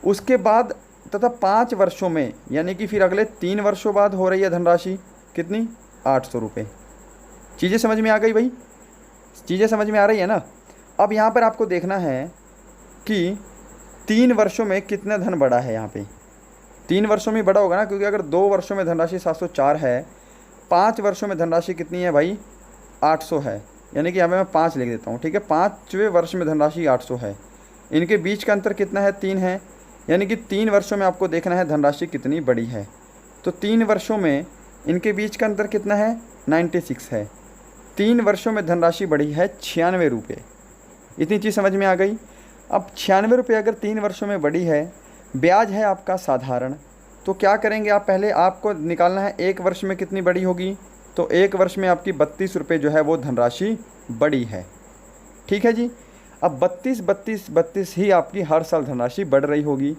उसके बाद तथा 5 वर्षों में, यानी कि फिर अगले 3 वर्षों बाद हो रही है धनराशि कितनी, 800 रुपये। चीज़ें समझ में आ गई भाई, चीज़ें समझ में आ रही है ना। अब यहाँ पर आपको देखना है कि 3 वर्षों में कितना धन बढ़ा है। यहाँ पे 3 वर्षों में बढ़ा होगा ना, क्योंकि अगर 2 वर्षों में धनराशि 704 है, 5 वर्षों में धनराशि कितनी है भाई, 800 है। यानी कि यहाँ पे मैं 5 लिख देता हूँ। ठीक है, 5वें वर्ष में धनराशि 800 है, इनके बीच का अंतर कितना है, 3 है। यानी कि 3 वर्षों में आपको देखना है धनराशि कितनी बड़ी है। तो 3 वर्षों में इनके बीच का अंतर कितना है, 96 है। 3 वर्षों में धनराशि बढ़ी है 96 रुपये। इतनी चीज़ समझ में आ गई। अब 96 रुपये अगर 3 वर्षों में बढ़ी है, ब्याज है आपका साधारण, तो क्या करेंगे आप, पहले आपको निकालना है 1 वर्ष में कितनी बड़ी होगी। तो 1 वर्ष में आपकी 32 रुपये जो है वो धनराशि बड़ी है। ठीक है जी। अब 32 ही आपकी हर साल धनराशि बढ़ रही होगी।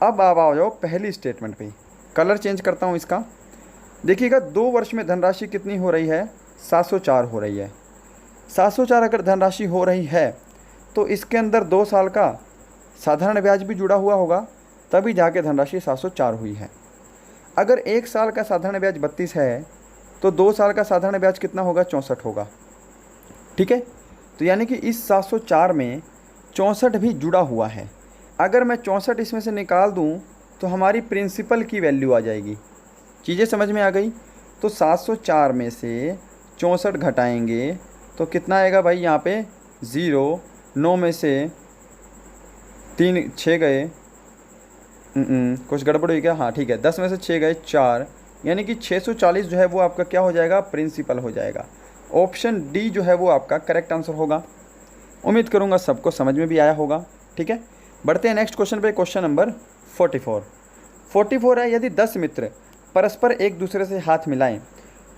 अब आप आ जाओ पहली स्टेटमेंट पे। कलर चेंज करता हूँ इसका। देखिएगा 2 वर्ष में धनराशि कितनी हो रही है, 704 हो रही है। 704 अगर धनराशि हो रही है तो इसके अंदर 2 साल का साधारण ब्याज भी जुड़ा हुआ होगा, तभी जाके धनराशि 704 हुई है। अगर 1 साल का साधारण ब्याज 32 है तो 2 साल का साधारण ब्याज कितना होगा, 64 होगा। ठीक है, तो यानी कि इस 704 में 64 भी जुड़ा हुआ है। अगर मैं 64 इसमें से निकाल दूं तो हमारी प्रिंसिपल की वैल्यू आ जाएगी। चीज़ें समझ में आ गई। तो 704 में से 64 घटाएंगे तो कितना आएगा भाई, यहाँ पे 0, 9 में से 3 6 गए, कुछ गड़बड़ हुई क्या, हाँ ठीक है, 10 में से 6 गए 4, यानी कि 640 जो है वो आपका क्या हो जाएगा, प्रिंसिपल हो जाएगा। ऑप्शन डी जो है वो आपका करेक्ट आंसर होगा। उम्मीद करूँगा सबको समझ में भी आया होगा। ठीक है, बढ़ते हैं नेक्स्ट क्वेश्चन पे। क्वेश्चन नंबर 44 है, यदि 10 मित्र परस्पर एक दूसरे से हाथ मिलाएं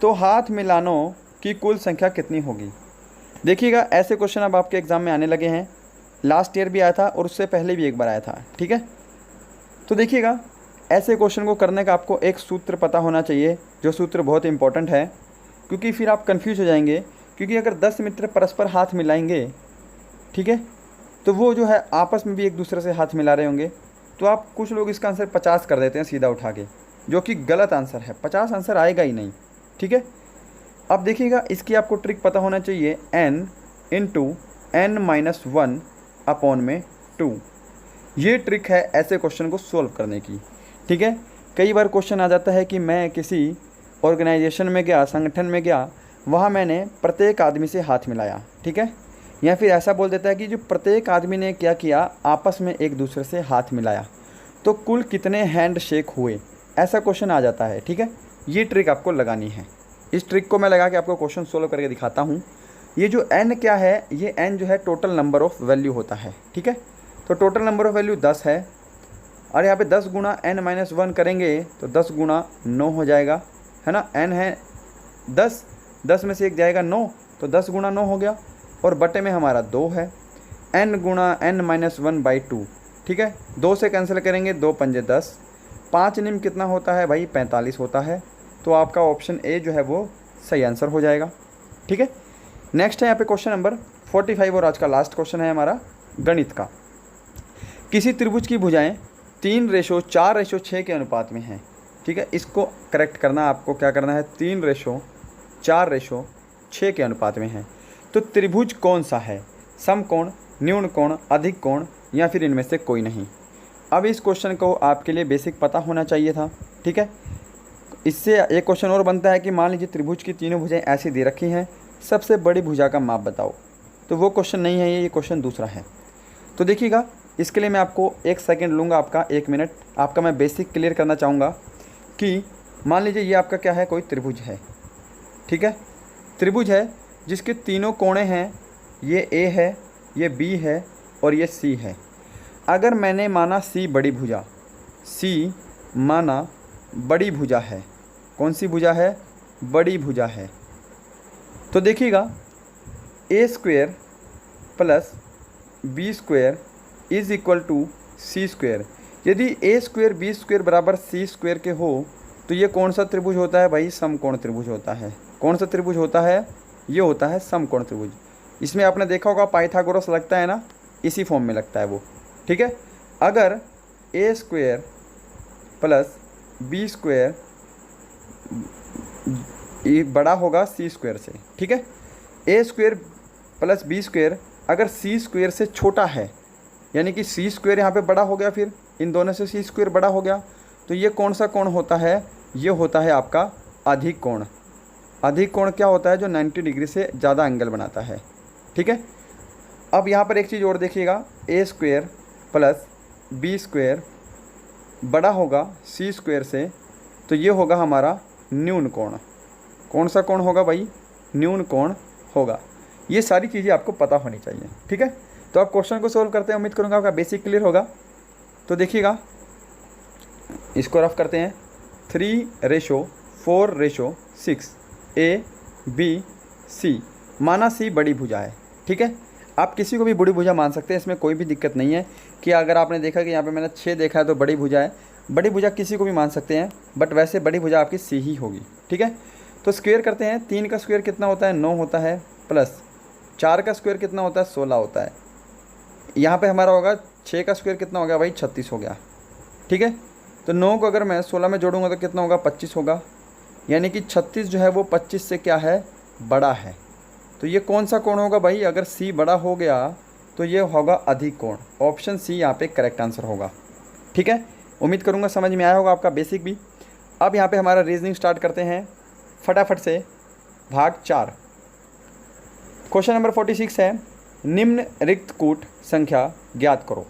तो हाथ मिलानों की कुल संख्या कितनी होगी। देखिएगा ऐसे क्वेश्चन अब आपके एग्ज़ाम में आने लगे हैं। लास्ट ईयर भी आया था और उससे पहले भी एक बार आया था। ठीक है, तो देखिएगा ऐसे क्वेश्चन को करने का आपको एक सूत्र पता होना चाहिए, जो सूत्र बहुत इंपॉर्टेंट है, क्योंकि फिर आप कंफ्यूज हो जाएंगे। क्योंकि अगर 10 मित्र परस्पर हाथ मिलाएंगे, ठीक है, तो वो जो है आपस में भी एक दूसरे से हाथ मिला रहे होंगे। तो आप कुछ लोग इसका आंसर 50 कर देते हैं सीधा उठा के, जो कि गलत आंसर है। 50 आंसर आएगा ही नहीं, ठीक है। अब देखिएगा, इसकी आपको ट्रिक पता होना चाहिए, n into n minus 1 upon में 2। ये ट्रिक है ऐसे क्वेश्चन को सोल्व करने की, ठीक है। कई बार क्वेश्चन आ जाता है कि मैं किसी ऑर्गेनाइजेशन में गया, संगठन में गया, वहाँ मैंने प्रत्येक आदमी से हाथ मिलाया, ठीक है। या फिर ऐसा बोल देता है कि जो प्रत्येक आदमी ने क्या किया, आपस में एक दूसरे से हाथ मिलाया, तो कुल कितने हैंड शेक हुए, ऐसा क्वेश्चन आ जाता है, ठीक है। ये ट्रिक आपको लगानी है। इस ट्रिक को मैं लगा के आपको क्वेश्चन सोल्व करके दिखाता हूँ। ये जो n क्या है, ये n जो है टोटल नंबर ऑफ़ वैल्यू होता है, ठीक है। तो टोटल नंबर ऑफ़ वैल्यू 10 है, और यहाँ पे 10 गुना n माइनस 1 करेंगे तो 10 गुना 9 हो जाएगा, है ना। n है 10, 10 में से एक जाएगा 9, तो 10 गुना 9 हो गया, और बटे में हमारा 2 है, n Guna n minus 1 by 2, ठीक है। 2 से कैंसिल करेंगे, 2 पंजे 10, 5 निम कितना होता है भाई, 45 होता है। तो आपका ऑप्शन ए जो है वो सही आंसर हो जाएगा, ठीक है। नेक्स्ट है यहाँ पे क्वेश्चन नंबर 45, और आज का लास्ट क्वेश्चन है हमारा गणित का। किसी त्रिभुज की भुजाएं 3:4:6 के अनुपात में हैं, ठीक है। इसको करेक्ट करना, आपको क्या करना है, 3:4:6 के अनुपात में है। तो त्रिभुज कौन सा है, समकोण, न्यून कोण, अधिक कोण, या फिर इनमें से कोई नहीं। अब इस क्वेश्चन को आपके लिए बेसिक पता होना चाहिए था, ठीक है। इससे एक क्वेश्चन और बनता है कि मान लीजिए त्रिभुज की तीनों भुजाएं ऐसी दे रखी हैं, सबसे बड़ी भुजा का माप बताओ। तो वो क्वेश्चन नहीं है, ये क्वेश्चन दूसरा है। तो देखिएगा, इसके लिए मैं आपको 1 सेकंड लूँगा, आपका 1 मिनट आपका मैं बेसिक क्लियर करना चाहूँगा कि मान लीजिए ये आपका क्या है, कोई त्रिभुज है, ठीक है। त्रिभुज है जिसके तीनों कोणे हैं, ये ए है, ये बी है, और ये सी है। अगर मैंने माना सी बड़ी भुजा, सी माना बड़ी भुजा है, कौन सी भुजा है, बड़ी भुजा है, तो देखिएगा A square plus B square is equal to C square. यदि ए स्क्वेयर बी स्क्वेयर बराबर सी स्क्वेयर के हो तो ये कौन सा त्रिभुज होता है भाई, समकोण त्रिभुज होता है। कौन सा त्रिभुज होता है, ये होता है समकोण त्रिभुज। इसमें आपने देखा होगा पाइथागोरस लगता है ना, इसी फॉर्म में लगता है वो, ठीक है। अगर ए स्क्वेयर प्लस बी स्क्वेयर बड़ा होगा सी स्क्वेयर से, ठीक है। ए स्क्वेयर प्लस बी स्क्वेयर अगर सी स्क्वेयर से छोटा है, यानी कि सी स्क्वेयर यहाँ पे बड़ा हो गया, फिर इन दोनों से सी स्क्वेयर बड़ा हो गया, तो ये कौन सा कोण होता है, ये होता है आपका अधिक कोण। अधिक कोण क्या होता है, जो 90 डिग्री से ज़्यादा एंगल बनाता है, ठीक है। अब यहाँ पर एक चीज़ और देखिएगा, A square plus B square बड़ा होगा सी स्क्वेयर से, तो ये होगा हमारा न्यून कोण। कौन सा कोण होगा भाई, न्यून कोण होगा। ये सारी चीज़ें आपको पता होनी चाहिए, ठीक है। तो आप क्वेश्चन को सोल्व करते हैं, उम्मीद करूँगा आपका बेसिक क्लियर होगा। तो देखिएगा, इसको रफ करते हैं, 3:4:6 ए बी सी, माना सी बड़ी भुजा है, ठीक है। आप किसी को भी बड़ी भुजा मान सकते हैं, इसमें कोई भी दिक्कत नहीं है। कि अगर आपने देखा कि यहाँ पे मैंने 6 देखा है तो बड़ी भुजा है, बड़ी भुजा किसी को भी मान सकते हैं, बट वैसे बड़ी भुजा आपकी सी ही होगी, ठीक है। तो स्क्वायर करते हैं, 3 का स्क्वायर कितना होता है, 9 होता है, प्लस 4 का स्क्वायर कितना होता है, 16 होता है। यहाँ पे हमारा होगा 6 का स्क्वायर कितना हो गया भाई, 36 हो गया, ठीक है। तो 9 को अगर मैं 16 में जोड़ूंगा तो कितना होगा, 25 होगा। यानी कि 36 जो है वो 25 से क्या है, बड़ा है। तो ये कौन सा कोण होगा भाई, अगर सी बड़ा हो गया तो ये होगा अधिक कोण। ऑप्शन सी यहाँ पे करेक्ट आंसर होगा, ठीक है। उम्मीद करूँगा समझ में आया होगा आपका बेसिक भी। अब यहाँ पे हमारा रीजनिंग स्टार्ट करते हैं फटाफट से। भाग 4, क्वेश्चन नंबर 46 है, निम्न रिक्त कूट संख्या ज्ञात करो।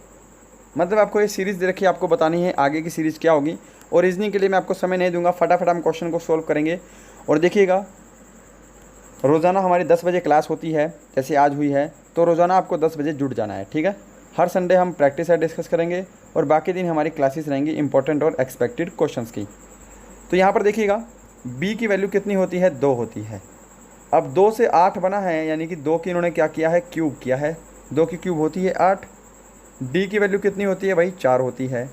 मतलब आपको ये सीरीज़ दे रखी है, आपको बतानी है आगे की सीरीज़ क्या होगी। और रीजनिंग के लिए मैं आपको समय नहीं दूंगा, फटाफट हम क्वेश्चन को सोल्व करेंगे। और देखिएगा, रोज़ाना हमारी 10 बजे क्लास होती है, जैसे आज हुई है, तो रोज़ाना आपको 10 बजे जुड़ जाना है, ठीक है। हर संडे हम प्रैक्टिस है डिस्कस करेंगे, और बाकी दिन हमारी क्लासेस रहेंगी इंपॉर्टेंट और एक्सपेक्टेड क्वेश्चंस की। तो यहाँ पर देखिएगा, b की वैल्यू कितनी होती है, 2 होती है। अब 2 से 8 बना है, यानी कि 2 की इन्होंने क्या किया है, क्यूब किया है। 2 की क्यूब होती है 8। d की वैल्यू कितनी होती है भाई, 4 होती है।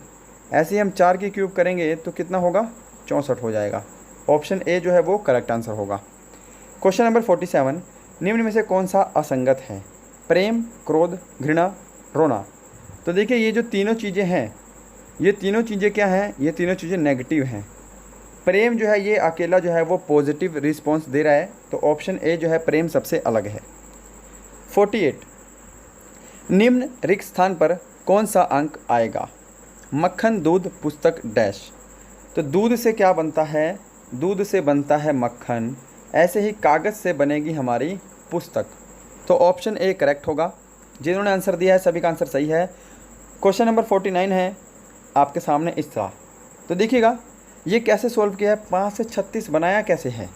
ऐसे ही हम 4 की क्यूब करेंगे तो कितना होगा, 64 हो जाएगा। ऑप्शन ए जो है वो करेक्ट आंसर होगा। क्वेश्चन नंबर 47, निम्न में से कौन सा असंगत है, प्रेम, क्रोध, घृणा, रोना। तो देखिए ये जो तीनों चीज़ें हैं, ये तीनों चीज़ें क्या हैं, ये तीनों चीज़ें नेगेटिव हैं। प्रेम जो है ये अकेला जो है वो पॉजिटिव रिस्पॉन्स दे रहा है, तो ऑप्शन ए जो है प्रेम सबसे अलग है। 48, निम्न रिक्त स्थान पर कौन सा अंक आएगा? मक्खन, दूध, पुस्तक, डैश। तो दूध से क्या बनता है? दूध से बनता है मक्खन, ऐसे ही कागज़ से बनेगी हमारी पुस्तक। तो ऑप्शन ए करेक्ट होगा। जिन्होंने आंसर दिया है सभी का आंसर सही है। क्वेश्चन नंबर 49 है आपके सामने इस तरह। तो देखिएगा ये कैसे सॉल्व किया है। 5 से 36 बनाया कैसे है?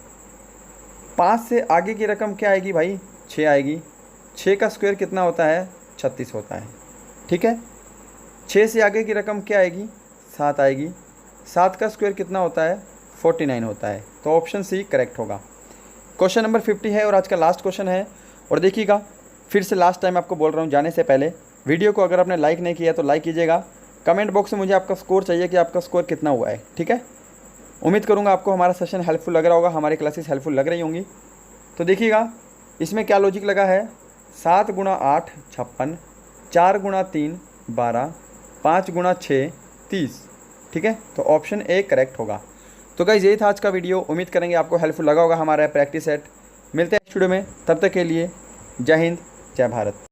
5 से आगे की रकम क्या आएगी भाई? 6 आएगी। 6 का स्क्वायर कितना होता है? 36 होता है। ठीक है। 6 से आगे की रकम क्या आएगी? 7 आएगी। 7 का स्क्वायर कितना होता है? 49 होता है। तो ऑप्शन सी करेक्ट होगा। क्वेश्चन नंबर 50 है और आज का लास्ट क्वेश्चन है। और देखिएगा फिर से लास्ट टाइम आपको बोल रहा हूँ जाने से पहले, वीडियो को अगर आपने लाइक नहीं किया तो लाइक कीजिएगा। कमेंट बॉक्स में मुझे आपका स्कोर चाहिए कि आपका स्कोर कितना हुआ है। ठीक है। उम्मीद करूँगा आपको हमारा सेशन हेल्पफुल लग रहा होगा, हमारी क्लासेस हेल्पफुल लग रही होंगी। तो देखिएगा इसमें क्या लॉजिक लगा है। 7 गुणा 8 56, 4 गुणा 3 12, 5 गुणा 6 30। ठीक है। तो ऑप्शन ए करेक्ट होगा। तो गाइस यही था आज का वीडियो। उम्मीद करेंगे आपको हेल्पफुल लगा होगा हमारा प्रैक्टिस सेट। मिलते हैं इस वीडियो में, तब तक के लिए जय हिंद, जय भारत।